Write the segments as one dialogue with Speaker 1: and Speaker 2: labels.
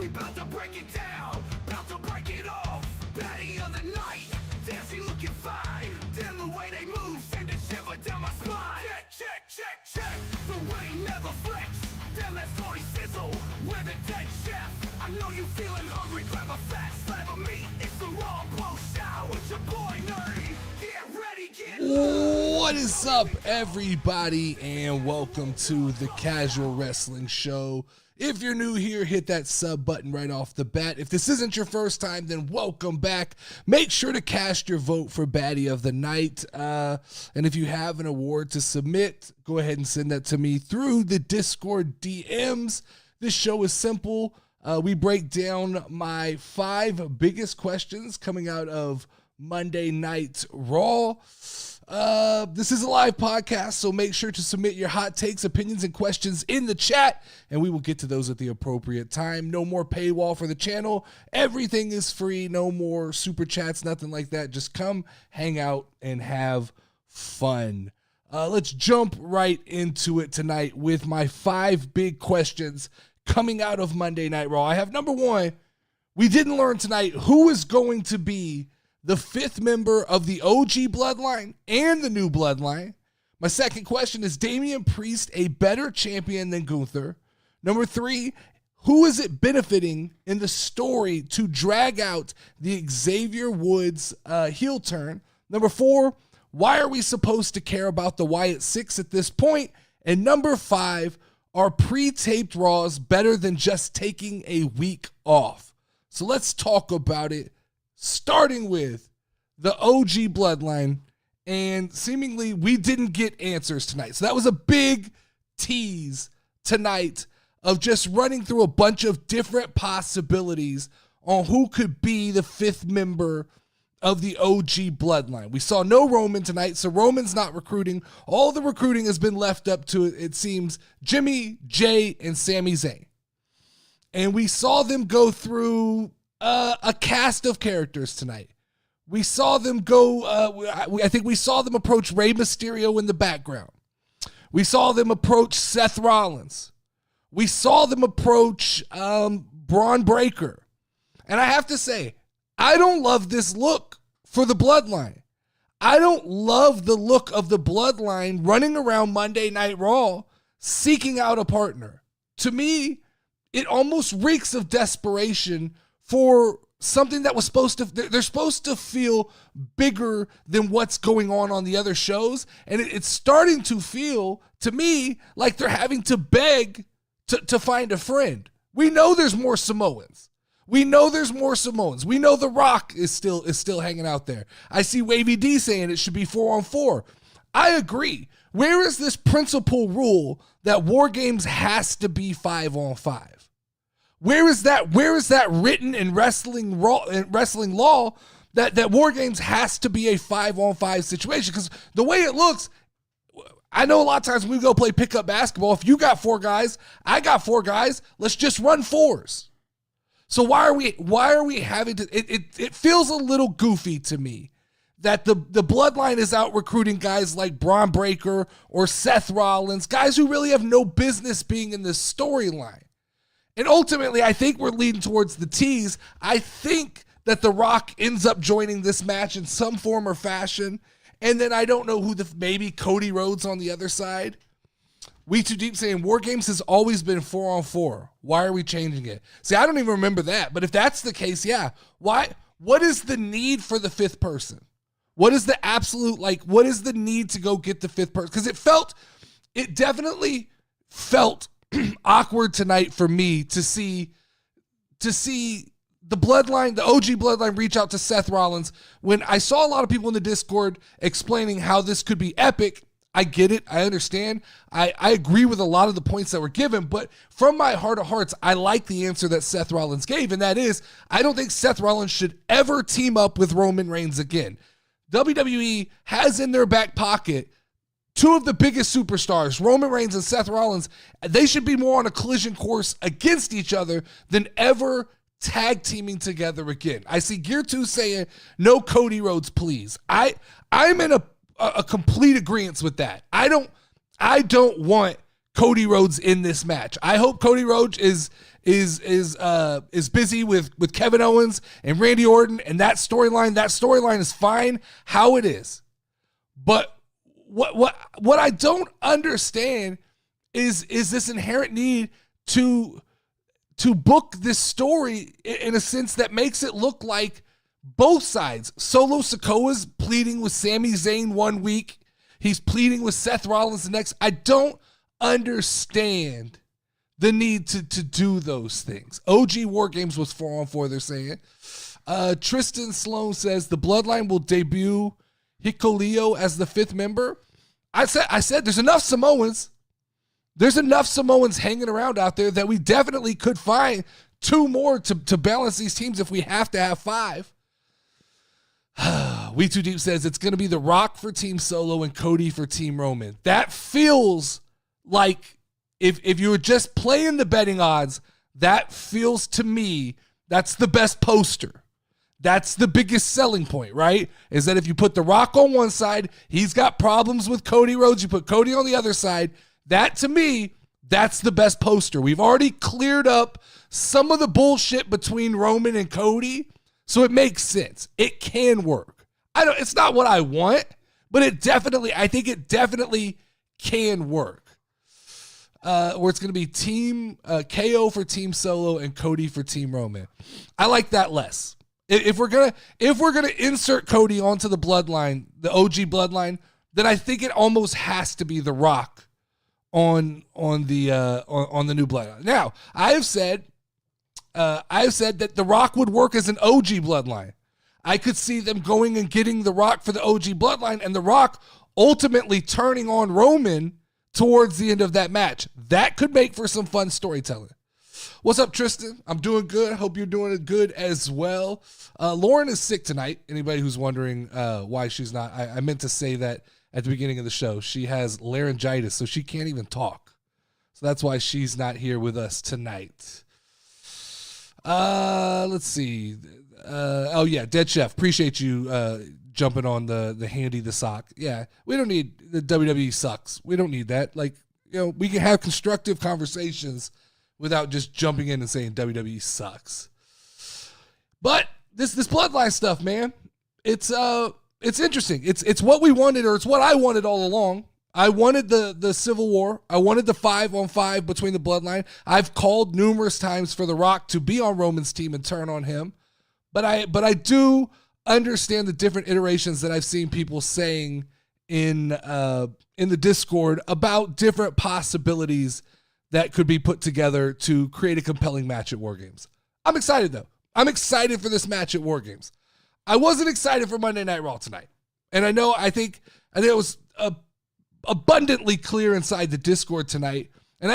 Speaker 1: about to break it down, about to break it off. Baddie of the night, dancing looking fine. Damn the way they move, send a shiver down my spine. Check, check, check, check, the rain never flex. Damn that salty sizzle, we're the dead chef. I know you feeling hungry, grab a fat slab of meat. It's the raw post show with your boy Nerdy. Get ready, get
Speaker 2: What is up, everybody, and welcome to the Casual Wrestling Show. If you're new here, hit that sub button right off the bat. If this isn't your first time, then welcome back. Make sure to cast your vote for Baddie of the Night. And if you have an award to submit, go ahead and send that to me through the Discord DMs. This show is simple. We break down my 5 biggest questions coming out of Monday Night Raw. This is a live podcast, so make sure to submit your hot takes, opinions, and questions in the chat, and we will get to those at the appropriate time. No more paywall for the channel. Everything is free. No more super chats, nothing like that. Just come hang out and have fun. Let's jump right into it tonight with my 5 big questions coming out of Monday Night Raw. I have number 1. We didn't learn tonight who is going to be the 5th member of the OG Bloodline and the new Bloodline. My second question is Damian Priest a better champion than Gunther? Number 3, who is it benefiting in the story to drag out the Xavier Woods heel turn? Number 4, why are we supposed to care about the Wyatt 6 at this point? And number 5, are pre-taped Raws better than just taking a week off? So let's talk about it. Starting with the OG Bloodline, and seemingly we didn't get answers tonight. So that was a big tease tonight of just running through a bunch of different possibilities on who could be the 5th member of the OG Bloodline. We saw no Roman tonight, so Roman's not recruiting. All the recruiting has been left up to, it seems, Jimmy, Jay, and Sami Zayn. And we saw them go through a cast of characters tonight. We saw them go, I think we saw them approach Rey Mysterio in the background. We saw them approach Seth Rollins. We saw them approach Braun Breaker. And I have to say, I don't love this look for the Bloodline. I don't love the look of the Bloodline running around Monday Night Raw seeking out a partner. To me, it almost reeks of desperation for something that was supposed to, they're supposed to feel bigger than what's going on the other shows. And it's starting to feel, to me, like they're having to beg to find a friend. We know there's more Samoans. We know there's more Samoans. We know The Rock is still hanging out there. I see Wavy D saying it should be 4-on-4. I agree. Where is this principal rule that Wargames has to be 5-on-5? Where is that written in wrestling law that Wargames has to be a 5-on-5 situation? Because the way it looks, I know a lot of times when we go play pickup basketball, if you got 4 guys, I got 4 guys, let's just run 4s. So why are we having to, it feels a little goofy to me that the Bloodline is out recruiting guys like Braun Breaker or Seth Rollins, guys who really have no business being in this storyline. And ultimately, I think we're leading towards the tease. I think that The Rock ends up joining this match in some form or fashion. And then I don't know who maybe Cody Rhodes on the other side. We Too Deep saying Wargames has always been 4-on-4. Why are we changing it? See, I don't even remember that. But if that's the case, yeah. Why? What is the need for the 5th person? What is the absolute, what is the need to go get the 5th person? Because it definitely felt awkward tonight for me to see the Bloodline, the OG Bloodline, reach out to Seth Rollins when I saw a lot of people in the Discord explaining how this could be epic. I get it. I understand. I agree with a lot of the points that were given, but from my heart of hearts, I like the answer that Seth Rollins gave, and that is, I don't think Seth Rollins should ever team up with Roman Reigns again. WWE has in their back pocket 2 of the biggest superstars, Roman Reigns and Seth Rollins. They should be more on a collision course against each other than ever tag teaming together again. I see Gear 2 saying, no Cody Rhodes, please. I'm in a complete agreement with that. I don't want Cody Rhodes in this match. I hope Cody Rhodes is is busy with Kevin Owens and Randy Orton and that storyline is fine how it is. But what I don't understand is this inherent need to book this story in a sense that makes it look like both sides. Solo Sikoa's pleading with Sami Zayn one week. He's pleading with Seth Rollins the next. I don't understand the need to do those things. OG Wargames was 4-on-4, they're saying. Tristan Sloan says the Bloodline will debut Hikuleo as the 5th member. I said there's enough Samoans. There's enough Samoans hanging around out there that we definitely could find 2 more to balance these teams if we have to have 5. We Too Deep says it's going to be The Rock for Team Solo and Cody for Team Roman. That feels like if you were just playing the betting odds, that feels to me that's the best poster. That's the biggest selling point, right? Is that if you put The Rock on one side, he's got problems with Cody Rhodes. You put Cody on the other side. That, to me, that's the best poster. We've already cleared up some of the bullshit between Roman and Cody, so it makes sense. It can work. It's not what I want, but I think it definitely can work. Where it's going to be Team KO for Team Solo and Cody for Team Roman. I like that less. If we're gonna insert Cody onto the bloodline, the OG bloodline, then I think it almost has to be The Rock on the new bloodline. Now, I have said that The Rock would work as an OG bloodline. I could see them going and getting The Rock for the OG bloodline, and The Rock ultimately turning on Roman towards the end of that match. That could make for some fun storytelling. What's up, Tristan? I'm doing good. Hope you're doing good as well. Lauren is sick tonight. Anybody who's wondering why she's not, I meant to say that at the beginning of the show. She has laryngitis, so she can't even talk. So that's why she's not here with us tonight. Let's see. Oh, yeah, Dead Chef. Appreciate you jumping on the handy the sock. Yeah, we don't need the WWE sucks. We don't need that. Like, we can have constructive conversations without just jumping in and saying WWE sucks. But this bloodline stuff, man, it's interesting. It's what we wanted, or it's what I wanted all along. I wanted the Civil War. I wanted the 5-on-5 between the bloodline. I've called numerous times for The Rock to be on Roman's team and turn on him. But I do understand the different iterations that I've seen people saying in the Discord about different possibilities that could be put together to create a compelling match at Wargames. I'm excited, though. I'm excited for this match at Wargames. I wasn't excited for Monday Night Raw tonight. And I think it was abundantly clear inside the Discord tonight. And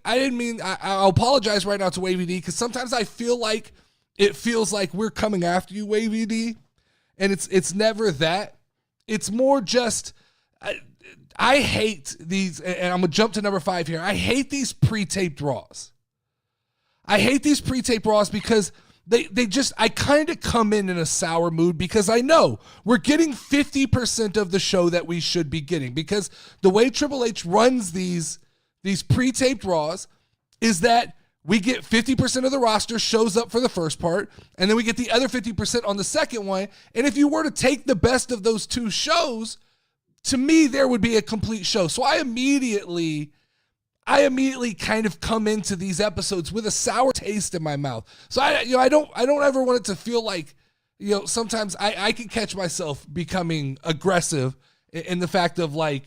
Speaker 2: I'll apologize right now to WavyD, because sometimes I feel like it feels like we're coming after you, WavyD. And it's never that. It's more just, I hate these, and I'm going to jump to number 5 here. I hate these pre-taped Raws. I hate these pre-taped Raws because I kind of come in a sour mood, because I know we're getting 50% of the show that we should be getting, because the way Triple H runs these pre-taped Raws is that we get 50% of the roster shows up for the first part, and then we get the other 50% on the second one. And if you were to take the best of those 2 shows, to me, there would be a complete show. So I immediately kind of come into these episodes with a sour taste in my mouth. So I don't ever want it to feel like, sometimes I can catch myself becoming aggressive in the fact of like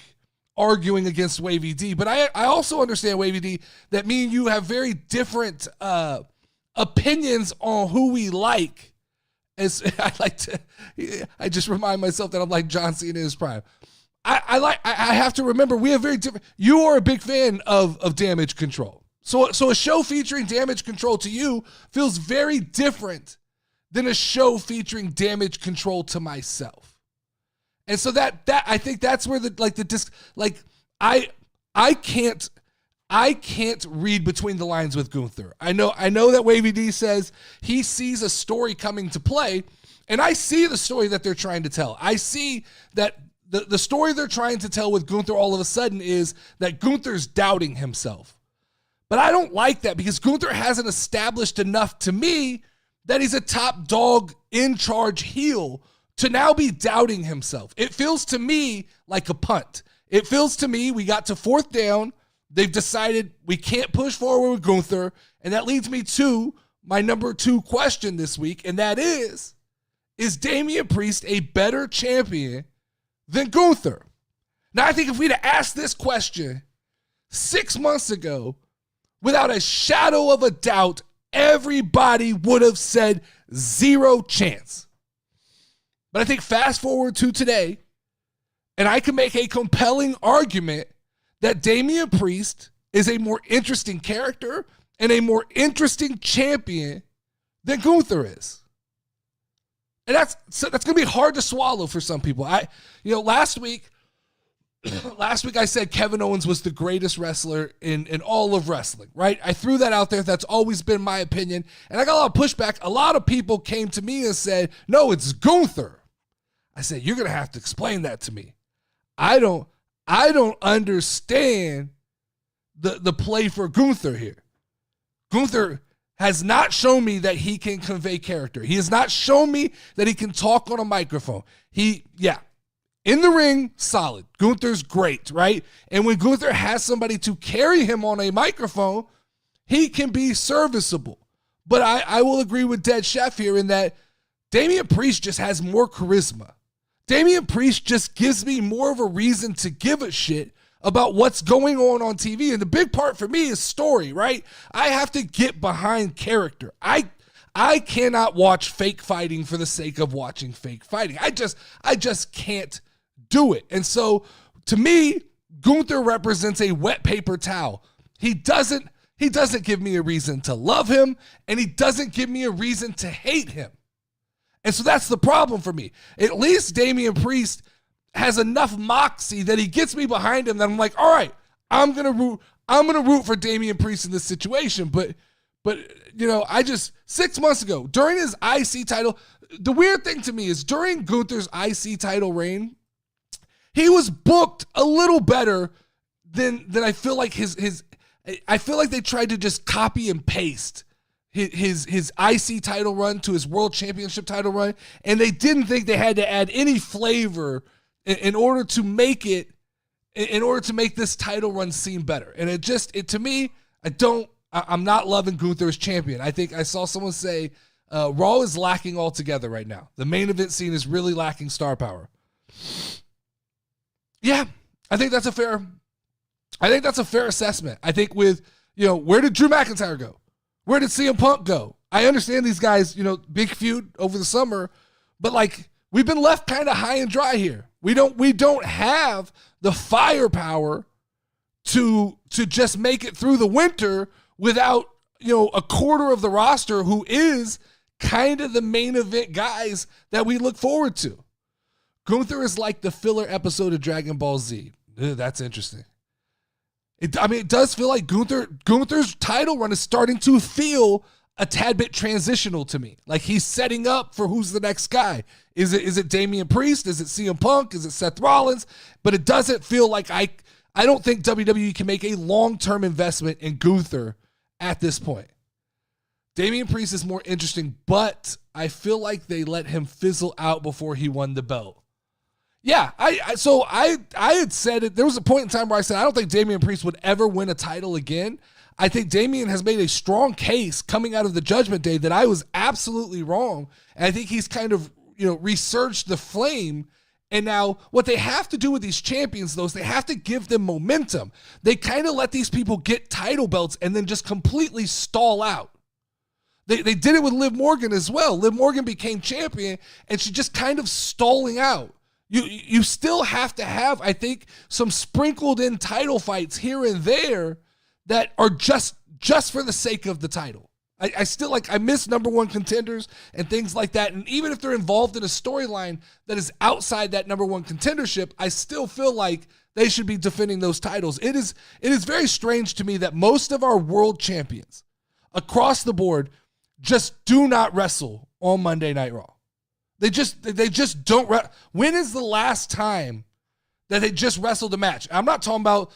Speaker 2: arguing against Wavy D. But I also understand, Wavy D, that me and you have very different opinions on who we like. As I just remind myself that I'm like John Cena in his prime. I have to remember, we have very different. You are a big fan of Damage Control. So a show featuring Damage Control to you feels very different than a show featuring Damage Control to myself. And so that I think that's where I can't read between the lines with Gunther. I know that Wavy D says he sees a story coming to play, and I see the story that they're trying to tell. I see that the story they're trying to tell with Gunther all of a sudden is that Gunther's doubting himself. But I don't like that because Gunther hasn't established enough to me that he's a top dog in charge heel to now be doubting himself. It feels to me like a punt. It feels to me we got to fourth down. They've decided we can't push forward with Gunther. And that leads me to my number 2 question this week. And that is Damian Priest a better champion than Gunther? Now, I think if we'd have asked this question 6 months ago, without a shadow of a doubt, everybody would have said 0 chance. But I think fast forward to today, and I can make a compelling argument that Damian Priest is a more interesting character and a more interesting champion than Gunther is. And that's going to be hard to swallow for some people. Last week I said Kevin Owens was the greatest wrestler in all of wrestling, right? I threw that out there. That's always been my opinion. And I got a lot of pushback. A lot of people came to me and said, no, it's Gunther. I said, you're going to have to explain that to me. I don't understand the play for Gunther here. Gunther has not shown me that he can convey character. He has not shown me that he can talk on a microphone. In the ring, solid. Gunther's great, right? And when Gunther has somebody to carry him on a microphone, he can be serviceable. But I will agree with Dead Chef here in that Damian Priest just has more charisma. Damian Priest just gives me more of a reason to give a shit about what's going on TV. And the big part for me is story, right? I have to get behind character. I cannot watch fake fighting for the sake of watching fake fighting. I just can't do it. And so to me, Gunther represents a wet paper towel. He doesn't give me a reason to love him, and he doesn't give me a reason to hate him. And so that's the problem for me. At least Damian Priest has enough moxie that he gets me behind him that I'm like, all right, I'm gonna root for Damian Priest in this situation. But 6 months ago, during his IC title, the weird thing to me is during Gunther's IC title reign, he was booked a little better than I feel like I feel like they tried to just copy and paste his IC title run to his World Championship title run, and they didn't think they had to add any flavor in order to make this title run seem better. And to me, I'm not loving Gunther as champion. I think I saw someone say Raw is lacking altogether right now. The main event scene is really lacking star power. Yeah, I think that's a fair assessment. I think with, where did Drew McIntyre go? Where did CM Punk go? I understand these guys, big feud over the summer, but we've been left kind of high and dry here. We don't have the firepower to just make it through the winter without, a quarter of the roster who is kind of the main event guys that we look forward to. Gunther is like the filler episode of Dragon Ball Z. That's interesting. It does feel like Gunther's title run is starting to feel a tad bit transitional to me. Like he's setting up for who's the next guy. Is it Damian Priest? Is it CM Punk? Is it Seth Rollins? But it doesn't feel like I don't think WWE can make a long-term investment in Gunther at this point. Damian Priest is more interesting, but I feel like they let him fizzle out before he won the belt. Yeah, I had said it. There was a point in time where I said I don't think Damian Priest would ever win a title again. I think Damian has made a strong case coming out of the Judgment Day that I was absolutely wrong. And I think he's kind of, resurged the flame. And now what they have to do with these champions, though, is they have to give them momentum. They kind of let these people get title belts and then just completely stall out. They did it with Liv Morgan as well. Liv Morgan became champion and she just kind of stalling out. You still have to have, I think, some sprinkled in title fights here and there that are just for the sake of the title. I still I miss number one contenders and things like that. And even if they're involved in a storyline that is outside that number one contendership, I still feel like they should be defending those titles. It is very strange to me that most of our world champions across the board just do not wrestle on Monday Night Raw. They just don't. When is the last time that they just wrestled a match. I'm not talking about,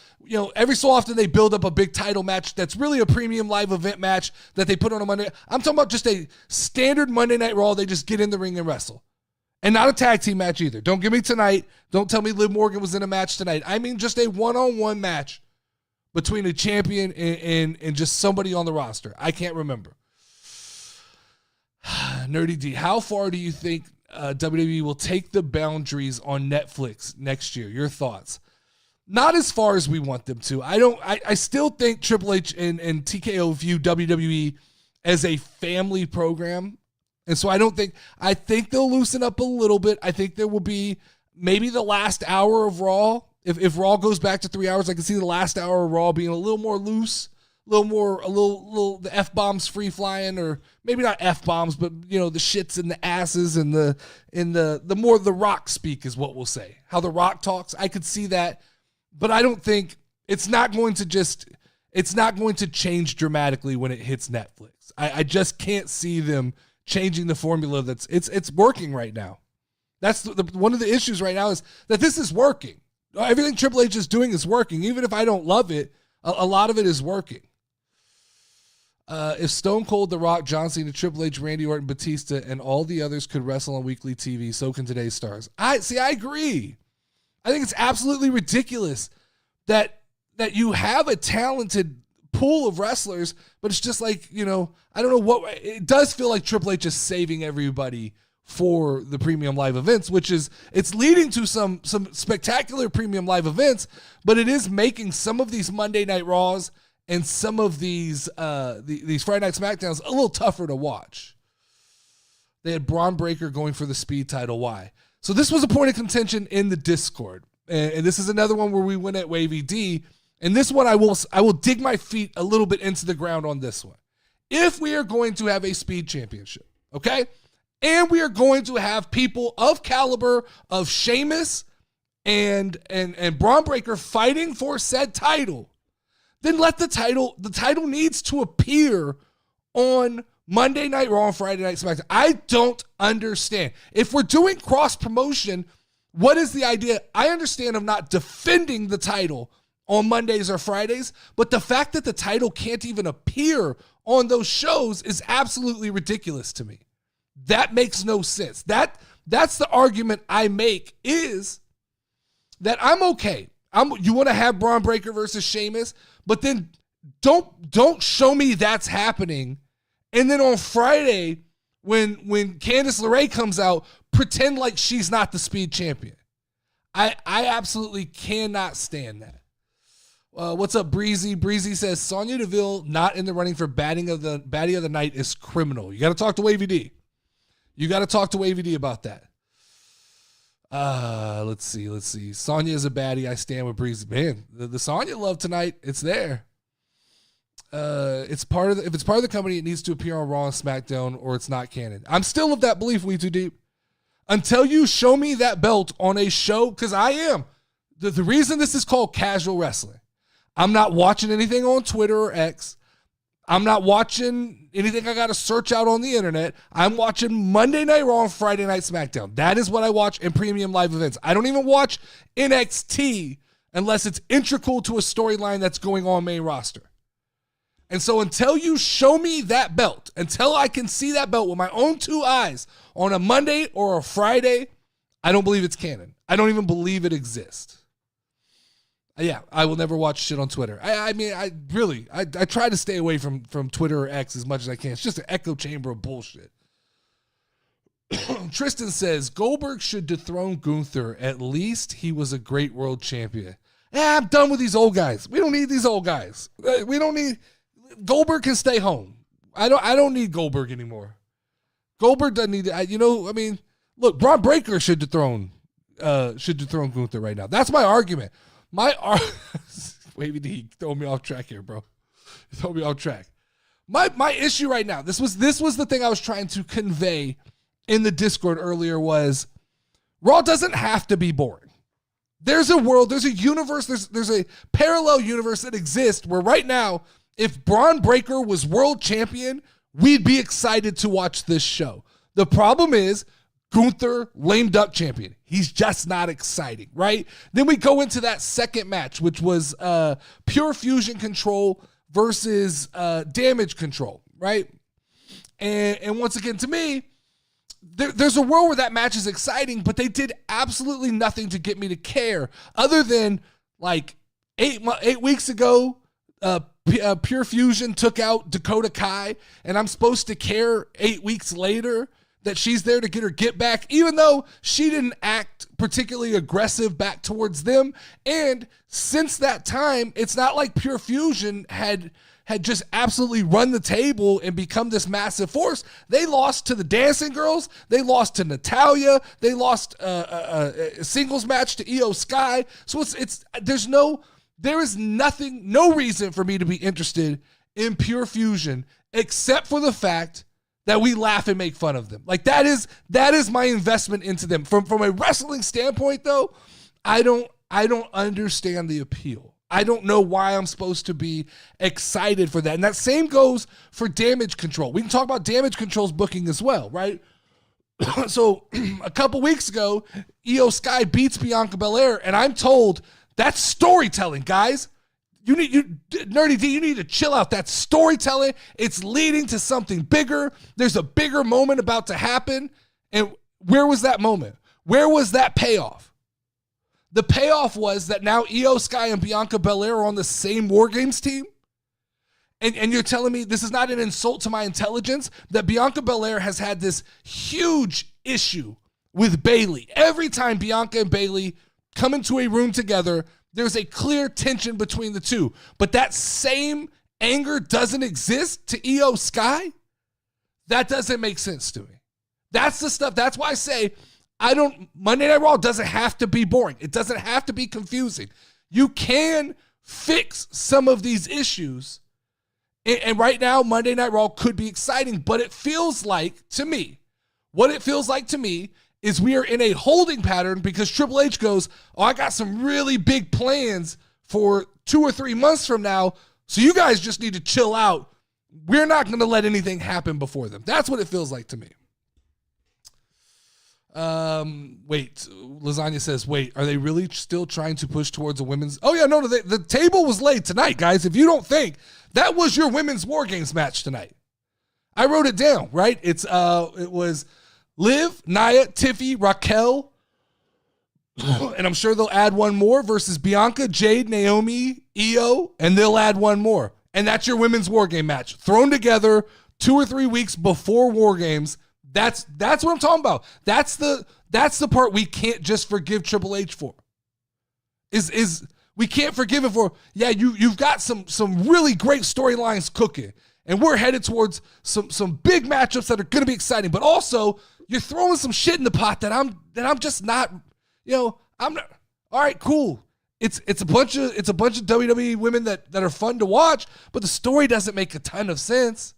Speaker 2: every so often they build up a big title match that's really a premium live event match that they put on a Monday. I'm talking about just a standard Monday Night Raw. They just get in the ring and wrestle. And not a tag team match either. Don't give me tonight. Don't tell me Liv Morgan was in a match tonight. I mean just a one-on-one match between a champion and just somebody on the roster. I can't remember. Nerdy D, how far do you think WWE will take the boundaries on Netflix next year? Your thoughts? Not as far as we want them to. I still think Triple H and TKO view WWE as a family program. And so I think they'll loosen up a little bit. I think there will be maybe the last hour of Raw. If Raw goes back to 3 hours, I can see the last hour of Raw being a little more loose, a little the F-bombs free flying, or maybe not F-bombs, but the shits and the asses and the more the Rock speak is what we'll say. How the Rock talks, I could see that, but I don't think it's not going to change dramatically when it hits Netflix. I just can't see them changing the formula it's working right now. That's one of the issues right now is that this is working. Everything Triple H is doing is working. Even if I don't love it, a lot of it is working. If Stone Cold, The Rock, John Cena, Triple H, Randy Orton, Batista, and all the others could wrestle on weekly TV, so can today's stars. I agree. I think it's absolutely ridiculous that you have a talented pool of wrestlers, but it's just like, I don't know what, it does feel like Triple H is saving everybody for the premium live events, it's leading to some spectacular premium live events, but it is making some of these Monday Night Raws and some of these Friday Night SmackDowns a little tougher to watch. They had Braun Breaker going for the speed title. Why? So this was a point of contention in the Discord, and this is another one where we went at Wavy D. And this one, I will dig my feet a little bit into the ground on this one. If we are going to have a speed championship, okay, and we are going to have people of caliber of Sheamus and Braun Breaker fighting for said title, then let the title needs to appear on Monday Night Raw and Friday Night SmackDown. I don't understand. If we're doing cross promotion, what is the idea? I understand of not defending the title on Mondays or Fridays, but the fact that the title can't even appear on those shows is absolutely ridiculous to me. That makes no sense. That's the argument I make, is that I'm okay. You want to have Braun Breaker versus Sheamus, but then don't show me that's happening. And then on Friday, when Candice LeRae comes out, pretend like she's not the speed champion. I absolutely cannot stand that. What's up, Breezy? Breezy says Sonya Deville not in the running for baddie of the night is criminal. You got to talk to Wavy D. You got to talk to Wavy D about that. Let's see. Sonya is a baddie. I stand with Breezy. Man, the Sonya love tonight, it's there. If it's part of the company, it needs to appear on Raw and SmackDown, or it's not canon. I'm still of that belief, We Too Deep. Until you show me that belt on a show, because I am. The reason this is called casual wrestling. I'm not watching anything on Twitter or X. I'm not watching anything I got to search out on the internet. I'm watching Monday Night Raw and Friday Night SmackDown. That is what I watch in premium live events. I don't even watch NXT unless it's integral to a storyline that's going on main roster. And so until you show me that belt, until I can see that belt with my own two eyes on a Monday or a Friday, I don't believe it's canon. I don't even believe it exists. Yeah, I will never watch shit on Twitter. I try to stay away from Twitter or X as much as I can. It's just an echo chamber of bullshit. Tristan says, Goldberg should dethrone Gunther. At least he was a great world champion. Yeah, I'm done with these old guys. We don't need these old guys. We don't need... Goldberg can stay home. I don't need Goldberg anymore. Goldberg doesn't need... look, Braun Breaker should dethrone Gunther right now. That's my argument. Wavy D, throw me off track here, bro. Throw me off track. My issue right now, this was the thing I was trying to convey in the Discord earlier, was Raw doesn't have to be boring. There's a world, there's a universe, there's a parallel universe that exists where right now, if Braun Breaker was world champion, we'd be excited to watch this show. The problem is Gunther, lame duck champion. He's just not exciting, right? Then we go into that second match, which was Pure Fusion Control versus Damage Control, right? And once again, to me, there's a world where that match is exciting, but they did absolutely nothing to get me to care other than like 8 weeks ago, Pure Fusion took out Dakota Kai, and I'm supposed to care 8 weeks later that she's there to get her get back, even though she didn't act particularly aggressive back towards them. And since that time, it's not like Pure Fusion had just absolutely run the table and become this massive force. They lost to the Dancing Girls. They lost to Natalya. They lost a singles match to Io Sky. So there is no reason for me to be interested in Pure Fusion except for the fact that we laugh and make fun of them. Like that is my investment into them. From a wrestling standpoint, though, I don't understand the appeal. I don't know why I'm supposed to be excited for that. And that same goes for Damage Control. We can talk about Damage Control's booking as well, right? So a couple weeks ago, Io Sky beats Bianca Belair, and I'm told that's storytelling, guys. Nerdy D, you need to chill out. That's storytelling. It's leading to something bigger. There's a bigger moment about to happen. And where was that moment? Where was that payoff? The payoff was that now Io Sky and Bianca Belair are on the same Wargames team. And you're telling me this is not an insult to my intelligence, that Bianca Belair has had this huge issue with Bayley. Every time Bianca and Bayley come into a room together, there's a clear tension between the two. But that same anger doesn't exist to Io Sky? That doesn't make sense to me. That's the stuff. That's why I say Monday Night Raw doesn't have to be boring. It doesn't have to be confusing. You can fix some of these issues. And right now, Monday Night Raw could be exciting, but it feels like, to me, is we are in a holding pattern because Triple H goes, I got some really big plans for 2 or 3 months from now, so you guys just need to chill out. We're not going to let anything happen before them. That's what it feels like to me. Lasagna says, are they really still trying to push towards a women's? Oh yeah, no, the table was laid tonight, guys. If you don't think that was your women's War Games match tonight, I wrote it down, right? It was Liv, Nia, Tiffy, Raquel, and I'm sure they'll add one more versus Bianca, Jade, Naomi, Io, and they'll add one more. And that's your women's War Game match thrown together 2 or 3 weeks before War Games. That's what I'm talking about. That's the part we can't just forgive Triple H for. Is we can't forgive it for, you've got some really great storylines cooking, and we're headed towards some big matchups that are going to be exciting, but also you're throwing some shit in the pot that I'm just not, I'm not. All right, cool. It's a bunch of WWE women that are fun to watch, but the story doesn't make a ton of sense.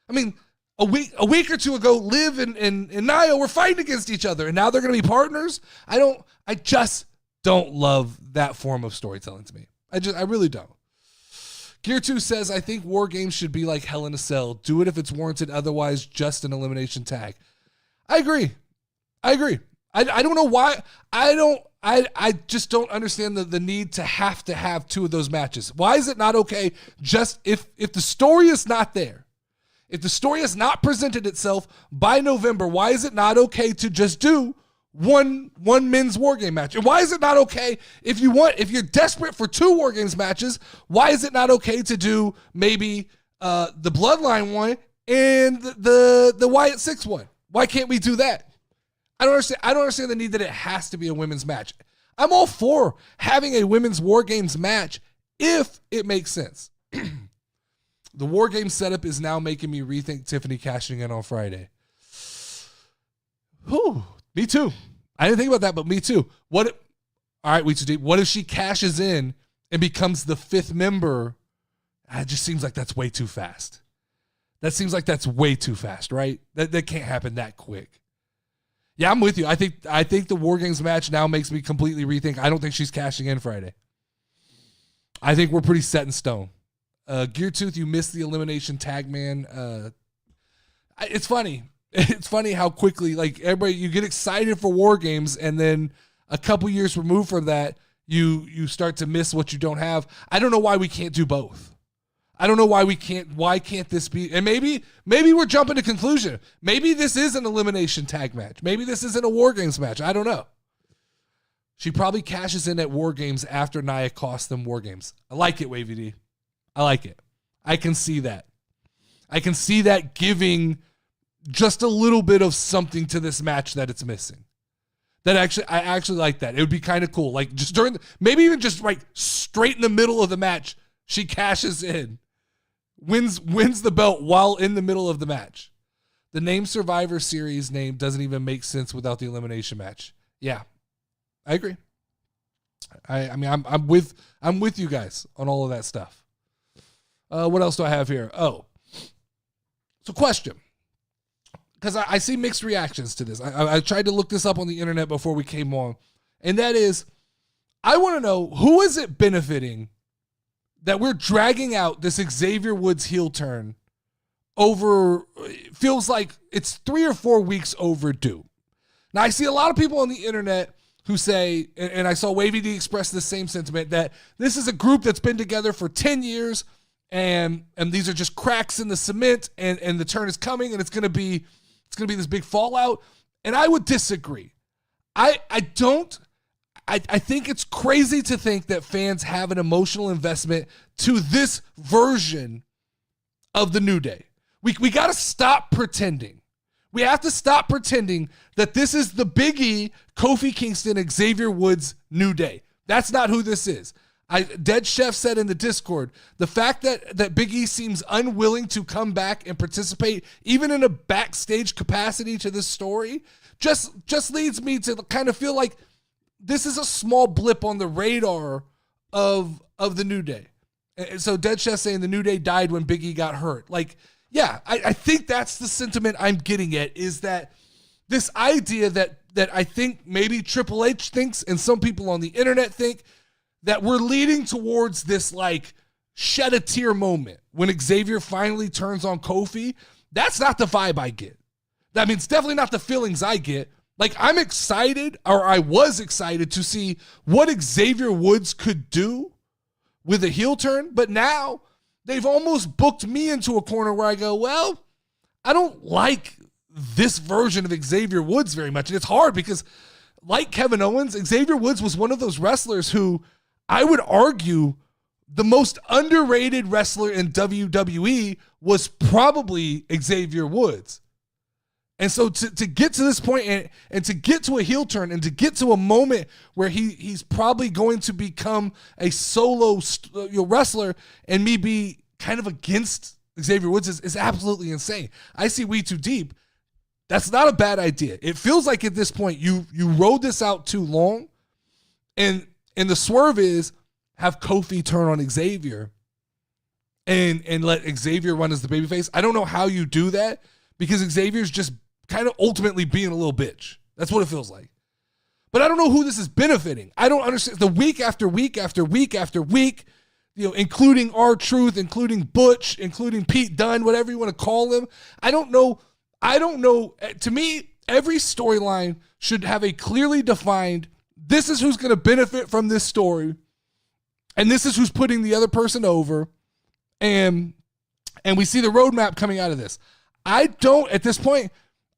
Speaker 2: I mean, a week or two ago, Liv and Nia were fighting against each other, and now they're going to be partners. I just don't love that form of storytelling to me. I really don't. Gear 2 says, I think War Games should be like Hell in a Cell. Do it if it's warranted, otherwise just an elimination tag. I agree. I don't know why. I just don't understand the need to have 2 of those matches. Why is it not okay just if the story is not there? If the story has not presented itself by November, why is it not okay to just do one men's War Game match? And why is it not okay if you're desperate for 2 War Games matches, why is it not okay to do maybe the Bloodline one and the Wyatt 6 one? Why can't we do that? I don't understand the need that it has to be a women's match. I'm all for having a women's War Games match if it makes sense. The War Games setup is now making me rethink Tiffany cashing in on Friday. Whew, me too. I didn't think about that, but me too. All right, we too deep. What if she cashes in and becomes the 5th member? It just seems like that's way too fast. That seems like that's way too fast, right? That can't happen that quick. Yeah, I'm with you. I think the War Games match now makes me completely rethink. I don't think she's cashing in Friday. I think we're pretty set in stone. Geartooth, you missed the elimination tag man. It's funny. It's funny how quickly, like, everybody, you get excited for War Games, and then a couple years removed from that, you start to miss what you don't have. I don't know why we can't do both. I don't know why can't this be, and maybe we're jumping to conclusion. Maybe this is an elimination tag match. Maybe this isn't a War Games match. I don't know. She probably cashes in at War Games after Nia costs them War Games. I like it, Wavy D. I like it. I can see that. I can see that giving just a little bit of something to this match that it's missing. I actually like that. It would be kind of cool. Like, just maybe even just like straight in the middle of the match, she cashes in, wins the belt while in the middle of the match. The name Survivor Series name doesn't even make sense without the elimination match. Yeah, I agree. I mean, I'm with you guys on all of that stuff. What else do I have here? Oh, so question. Because I see mixed reactions to this. I tried to look this up on the internet before we came on. And that is, I want to know, who is it benefiting that we're dragging out this Xavier Woods heel turn over, feels like it's 3 or 4 weeks overdue. Now, I see a lot of people on the internet who say, and I saw Wavy D express the same sentiment, that this is a group that's been together for 10 years, and these are just cracks in the cement, and the turn is coming, and it's going to be this big fallout. And I would disagree. I think it's crazy to think that fans have an emotional investment to this version of the New Day. We got to stop pretending. We have to stop pretending that this is the Big E, Kofi Kingston, Xavier Woods New Day. That's not who this is. Dead Chef said in the Discord, the fact that Big E seems unwilling to come back and participate, even in a backstage capacity to this story, just leads me to kind of feel like this is a small blip on the radar of the New Day. And so Dead Chef saying the New Day died when Big E got hurt. Like, yeah, I think that's the sentiment I'm getting at, is that this idea that I think maybe Triple H thinks, and some people on the internet think, that we're leading towards this like shed a tear moment when Xavier finally turns on Kofi. That's not the vibe I get. I mean, it's definitely not the feelings I get. Like, I'm excited, or I was excited to see what Xavier Woods could do with a heel turn, but now they've almost booked me into a corner where I go, well, I don't like this version of Xavier Woods very much. And it's hard because, like Kevin Owens, Xavier Woods was one of those wrestlers who I would argue the most underrated wrestler in WWE was probably Xavier Woods. And so to get to this point and to get to a heel turn and to get to a moment where he's probably going to become a solo wrestler and me be kind of against Xavier Woods is absolutely insane. I see We Too Deep. That's not a bad idea. It feels like at this point you rode this out too long, and the swerve is have Kofi turn on Xavier and let Xavier run as the babyface. I don't know how you do that because Xavier's just kind of ultimately being a little bitch. That's what it feels like. But I don't know who this is benefiting. I don't understand. The week after week after week after week, including R-Truth, including Butch, including Pete Dunne, whatever you want to call him. I don't know. To me, every storyline should have a clearly defined, this is who's going to benefit from this story, and this is who's putting the other person over, and we see the roadmap coming out of this. At this point,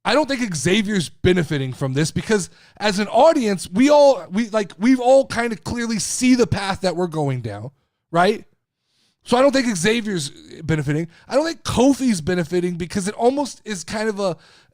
Speaker 2: I don't think Xavier's benefiting from this because as an audience, we've all kind of clearly see the path that we're going down, right? So I don't think Xavier's benefiting. I don't think Kofi's benefiting because it almost is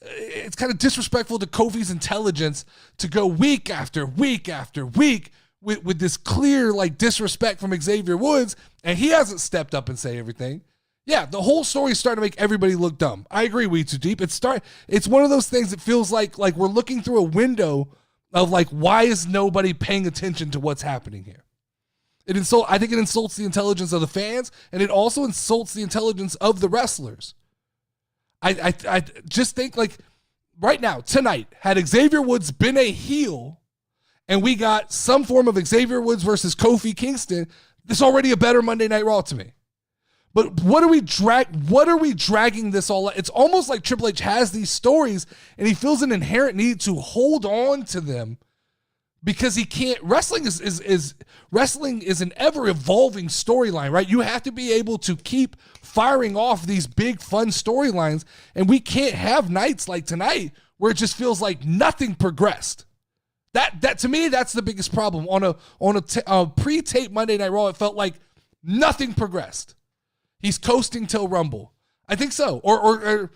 Speaker 2: it's kind of disrespectful to Kofi's intelligence to go week after week after week with this clear like disrespect from Xavier Woods, and he hasn't stepped up and say everything. Yeah, the whole story is starting to make everybody look dumb. I agree, We Too Deep. It's one of those things that feels like we're looking through a window of like, why is nobody paying attention to what's happening here? I think it insults the intelligence of the fans, and it also insults the intelligence of the wrestlers. I just think like right now, tonight, had Xavier Woods been a heel and we got some form of Xavier Woods versus Kofi Kingston, this is already a better Monday Night Raw to me. But what are we dragging this all? It's almost like Triple H has these stories and he feels an inherent need to hold on to them because he can't. Wrestling is an ever evolving storyline, right? You have to be able to keep firing off these big fun storylines, and we can't have nights like tonight where it just feels like nothing progressed. That to me, that's the biggest problem. On a pre-tape Monday Night Raw, it felt like nothing progressed. He's coasting till Rumble. I think so. Or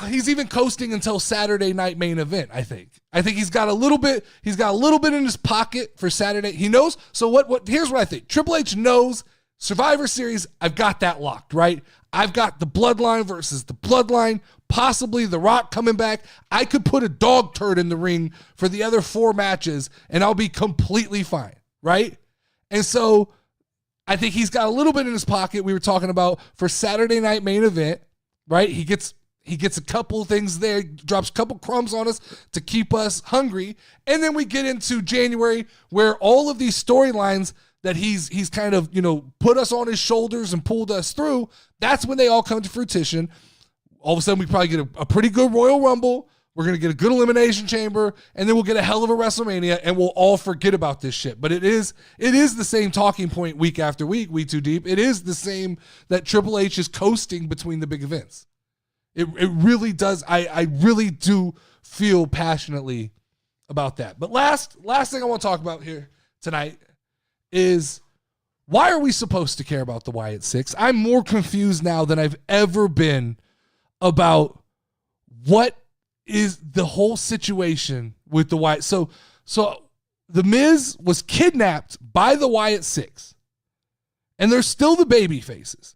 Speaker 2: he's even coasting until Saturday Night Main Event, I think. I think he's got a little bit in his pocket for Saturday. He knows. So here's what I think. Triple H knows Survivor Series, I've got that locked, right? I've got the Bloodline versus the Bloodline, possibly The Rock coming back. I could put a dog turd in the ring for the other 4 matches and I'll be completely fine, right? And so I think he's got a little bit in his pocket. We were talking about for Saturday Night Main Event, right? He gets a couple things there, drops a couple crumbs on us to keep us hungry. And then we get into January where all of these storylines that he's kind of, put us on his shoulders and pulled us through, that's when they all come to fruition. All of a sudden we probably get a pretty good Royal Rumble. We're going to get a good Elimination Chamber, and then we'll get a hell of a WrestleMania, and we'll all forget about this shit. But it is the same talking point week after week, We Too Deep. It is the same that Triple H is coasting between the big events. It really does. I really do feel passionately about that. But last thing I want to talk about here tonight is, why are we supposed to care about the Wyatt Six? I'm more confused now than I've ever been about what is the whole situation with the Wyatt. So the Miz was kidnapped by the Wyatt Six, and they're still the baby faces.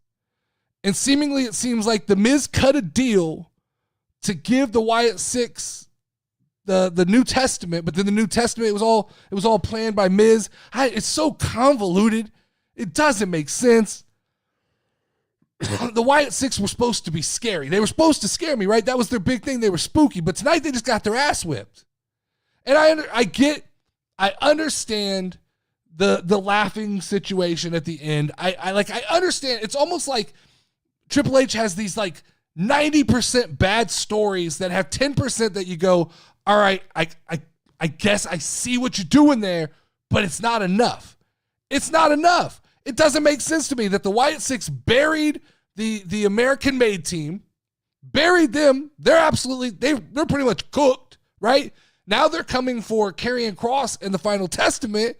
Speaker 2: And seemingly it seems like the Miz cut a deal to give the Wyatt Six the New Testament, but then the New Testament, it was all planned by Miz. It's so convoluted. It doesn't make sense. The Wyatt Six were supposed to be scary. They were supposed to scare me, right? That was their big thing. They were spooky, but tonight they just got their ass whipped. And I understand the laughing situation at the end. I understand. It's almost like Triple H has these like 90% bad stories that have 10% that you go, all right, I guess I see what you're doing there, but it's not enough. It's not enough. It doesn't make sense to me that the Wyatt Six buried the American Made team, buried them. They're pretty much cooked, right? Now they're coming for Karrion Kross and the Final Testament.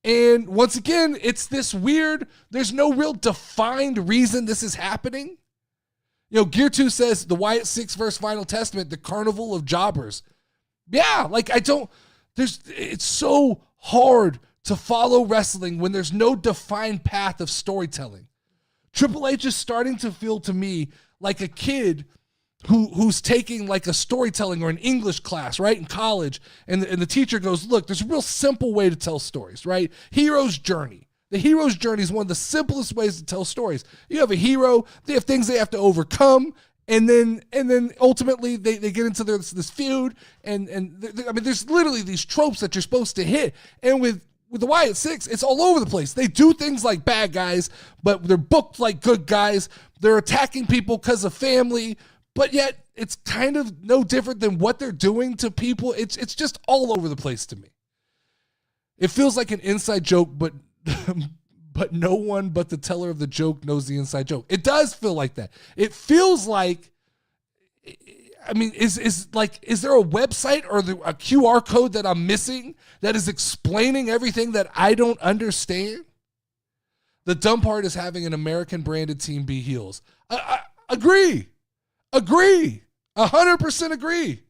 Speaker 2: And once again, it's this weird, there's no real defined reason this is happening. Gear 2 says the Wyatt Six versus Final Testament, the carnival of jobbers. Yeah, it's so hard to follow wrestling when there's no defined path of storytelling. Triple H is starting to feel to me like a kid who's taking like a storytelling or an English class, right, in college, and the teacher goes, look, there's a real simple way to tell stories, right? Hero's journey. The hero's journey is one of the simplest ways to tell stories. You have a hero, they have things they have to overcome, and then ultimately they get into this feud, and there's literally these tropes that you're supposed to hit. And with the Wyatt Six, it's all over the place. They do things like bad guys, but they're booked like good guys. They're attacking people because of family, but yet it's kind of no different than what they're doing to people. It's just all over the place to me. It feels like an inside joke, but but no one but the teller of the joke knows the inside joke. It does feel like that. It feels like, is there a website or a QR code that I'm missing that is explaining everything that I don't understand? The dumb part is having an American branded team be heels. Agree. 100% agree.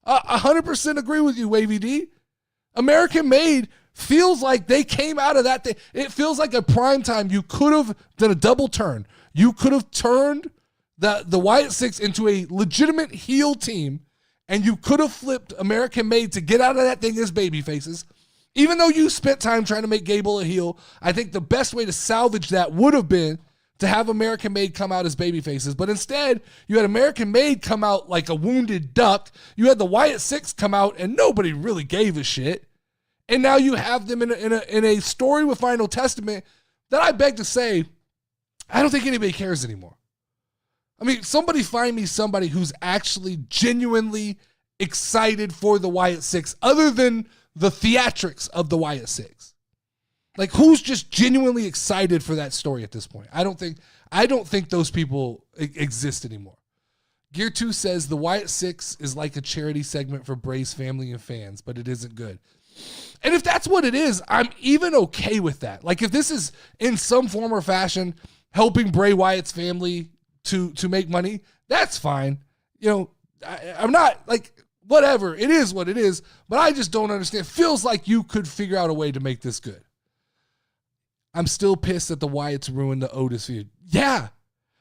Speaker 2: 100% agree with you, Wavy D. American Made feels like they came out of that thing. It feels like a prime time. You could have done a double turn. You could have turned the Wyatt Six into a legitimate heel team, and you could have flipped American Made to get out of that thing as baby faces. Even though you spent time trying to make Gable a heel, I think the best way to salvage that would have been to have American Made come out as baby faces. But instead, you had American Made come out like a wounded duck. You had the Wyatt Six come out, and nobody really gave a shit. And now you have them in a story with Final Testament that I beg to say I don't think anybody cares anymore. I mean, somebody find me somebody who's actually genuinely excited for the Wyatt Six other than the theatrics of the Wyatt Six. Like, who's just genuinely excited for that story at this point? I don't think those people exist anymore. Gear 2 says the Wyatt Six is like a charity segment for Bray's family and fans, but it isn't good. And if that's what it is, I'm even okay with that. Like, if this is in some form or fashion helping Bray Wyatt's family to make money, that's fine. You know, I'm not like, whatever. It is what it is, but I just don't understand. It feels like you could figure out a way to make this good. I'm still pissed that the Wyatts ruined the Otis feud. Yeah.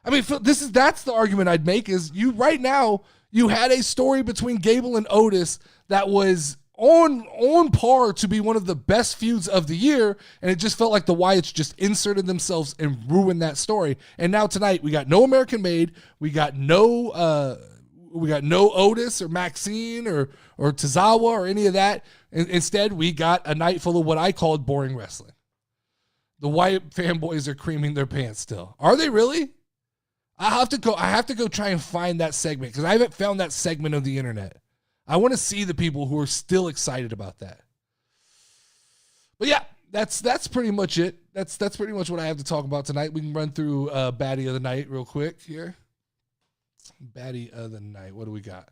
Speaker 2: I mean, that's the argument I'd make is you right now, you had a story between Gable and Otis that was on par to be one of the best feuds of the year, and it just felt like the Wyatts just inserted themselves and ruined that story. And now tonight we got no American Made, we got no Otis or Maxine or Tozawa or any of that. Instead, we got a night full of what I called boring wrestling. The Wyatt fanboys are creaming their pants still. Are they really? I have to go try and find that segment because I haven't found that segment of the internet. I want to see the people who are still excited about that. But yeah, that's pretty much it. That's pretty much what I have to talk about tonight. We can run through Baddie of the Night real quick here. Baddie of the Night. What do we got?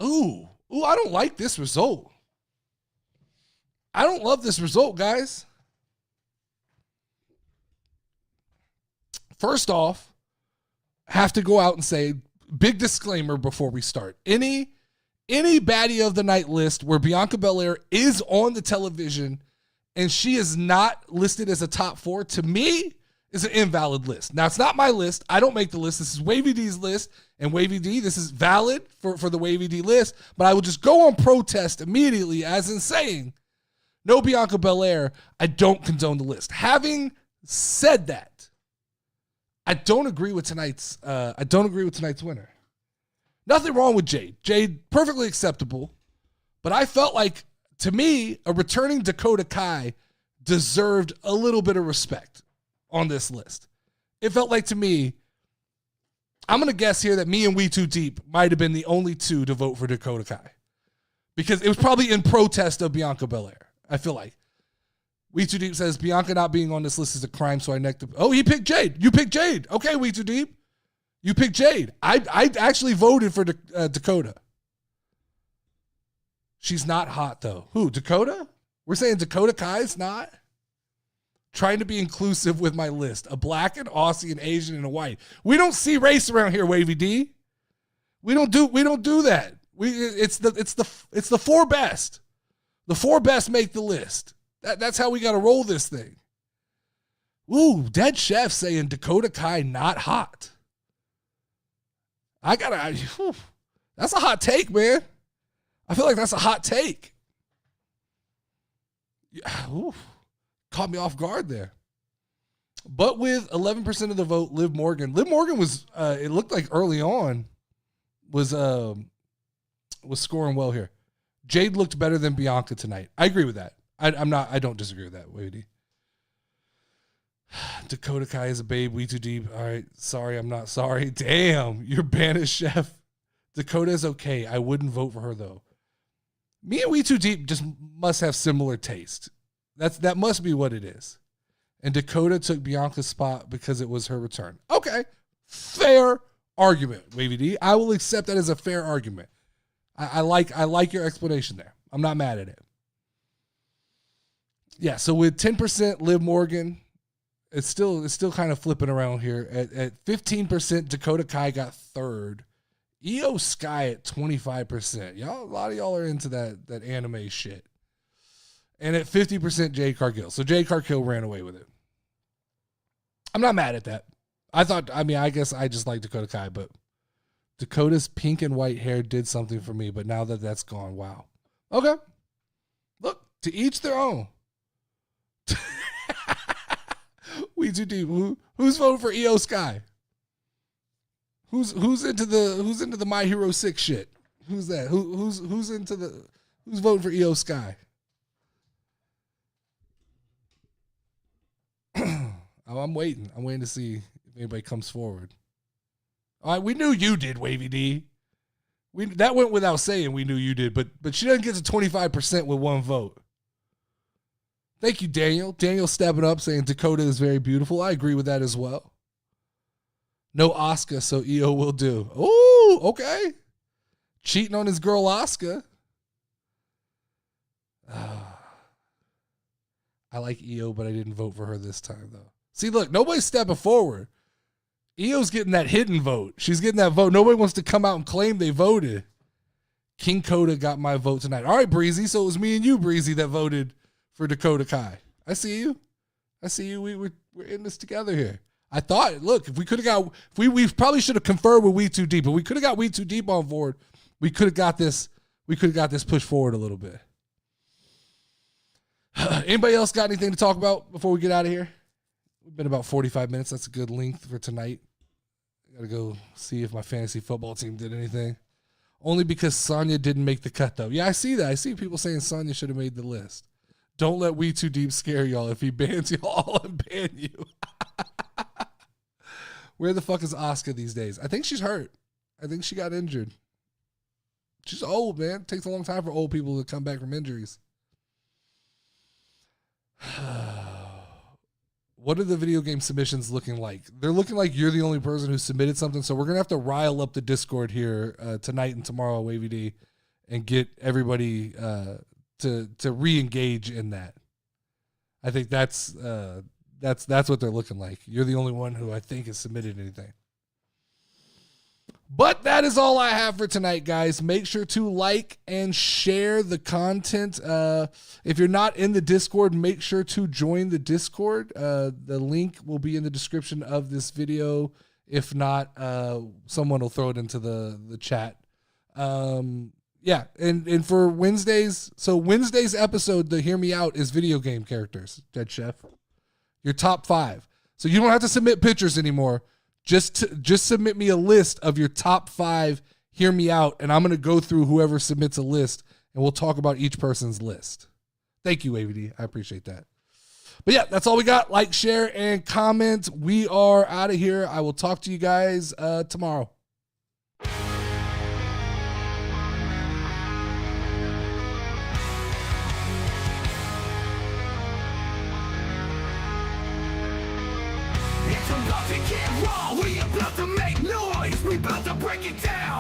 Speaker 2: Ooh, I don't like this result. I don't love this result, guys. First off, have to go out and say, big disclaimer before we start. Any Baddie of the Night list where Bianca Belair is on the television and she is not listed as a top 4, to me, is an invalid list. Now, it's not my list. I don't make the list. This is Wavy D's list. And Wavy D, this is valid for the Wavy D list. But I will just go on protest immediately as in saying, no Bianca Belair, I don't condone the list. Having said that, I don't agree with tonight's winner. Nothing wrong with Jade. Jade, perfectly acceptable. But I felt like, to me, a returning Dakota Kai deserved a little bit of respect on this list. It felt like, to me, I'm going to guess here that me and We Too Deep might have been the only two to vote for Dakota Kai. Because it was probably in protest of Bianca Belair, I feel like. We Too Deep says, Bianca not being on this list is a crime, so I necked the... Oh, he picked Jade. You picked Jade. Okay, We Too Deep. You picked Jade. I actually voted for Dakota. She's not hot, though. Who, Dakota? We're saying Dakota Kai's not? Trying to be inclusive with my list. A black, an Aussie, an Asian, and a white. We don't see race around here, Wavy D. We don't do that. It's the 4 best. The 4 best make the list. That's how we got to roll this thing. Ooh, Dead Chef saying Dakota Kai not hot. That's a hot take, man. I feel like that's a hot take. Yeah, ooh, caught me off guard there. But with 11% of the vote, Liv Morgan. Liv Morgan was, it looked like early on, was scoring well here. Jade looked better than Bianca tonight. I agree with that. I don't disagree with that, Wady. Dakota Kai is a babe. We Too Deep. All right. Sorry, I'm not sorry. Damn, you're banished, Chef. Dakota is okay. I wouldn't vote for her, though. Me and We Too Deep just must have similar taste. That must be what it is. And Dakota took Bianca's spot because it was her return. Okay. Fair argument, Wavy D. I will accept that as a fair argument. I like your explanation there. I'm not mad at it. Yeah, so with 10% Liv Morgan, it's still kind of flipping around here. At 15%, Dakota Kai got third. Io Sky at 25%. Y'all, a lot of y'all are into that anime shit. And at 50%, Jade Cargill. So Jade Cargill ran away with it. I'm not mad at that. I guess I just like Dakota Kai, but Dakota's pink and white hair did something for me, but now that that's gone, wow. Okay. Look, to each their own. We Too Deep. Who's voting for Io Sky? Who's into the My Hero 6 shit? Who's that? Who's voting for Io Sky? I'm waiting. I'm waiting to see if anybody comes forward. All right, we knew you did, Wavy D. That went without saying. We knew you did, but she doesn't get to 25% with one vote. Thank you, Daniel. Daniel stepping up, saying Dakota is very beautiful. I agree with that as well. No Oscar, so EO will do. Ooh, okay. Cheating on his girl Oscar. I like EO, but I didn't vote for her this time, though. See, look, nobody's stepping forward. EO's getting that hidden vote. She's getting that vote. Nobody wants to come out and claim they voted. King Coda got my vote tonight. All right, Breezy. So it was me and you, Breezy, that voted for Dakota Kai. I see you. We're in this together here. I thought, look, if we could have got, we probably should have conferred with We Too Deep, but we could have got We Too Deep on board. We could have got this pushed forward a little bit. Anybody else got anything to talk about before we get out of here? We've been about 45 minutes. That's a good length for tonight. I got to go see if my fantasy football team did anything. Only because Sonya didn't make the cut, though. Yeah, I see that. I see people saying Sonya should have made the list. Don't let We Too Deep scare y'all. If he bans you all, I'll ban you. Where the fuck is Asuka these days? I think she's hurt. I think she got injured. She's old, man. It takes a long time for old people to come back from injuries. What are the video game submissions looking like? They're looking like you're the only person who submitted something, so we're going to have to rile up the Discord here tonight and tomorrow, Wavy D, and get everybody to re-engage in that. I think that's what they're looking like. You're the only one who I think has submitted anything. But that is all I have for tonight, guys. Make sure to like and share the content. If you're not in the Discord, make sure to join the Discord. The link will be in the description of this video. If not, someone will throw it into the chat. Yeah, and for Wednesdays, so Wednesday's episode, the Hear Me Out, is video game characters, Dead Chef. Your top 5. So you don't have to submit pictures anymore. Just submit me a list of your top 5, Hear Me Out, and I'm going to go through whoever submits a list, and we'll talk about each person's list. Thank you, AVD. I appreciate that. But yeah, that's all we got. Like, share, and comment. We are out of here. I will talk to you guys tomorrow.
Speaker 1: It's about to get raw, we about to make noise, we about to break it down.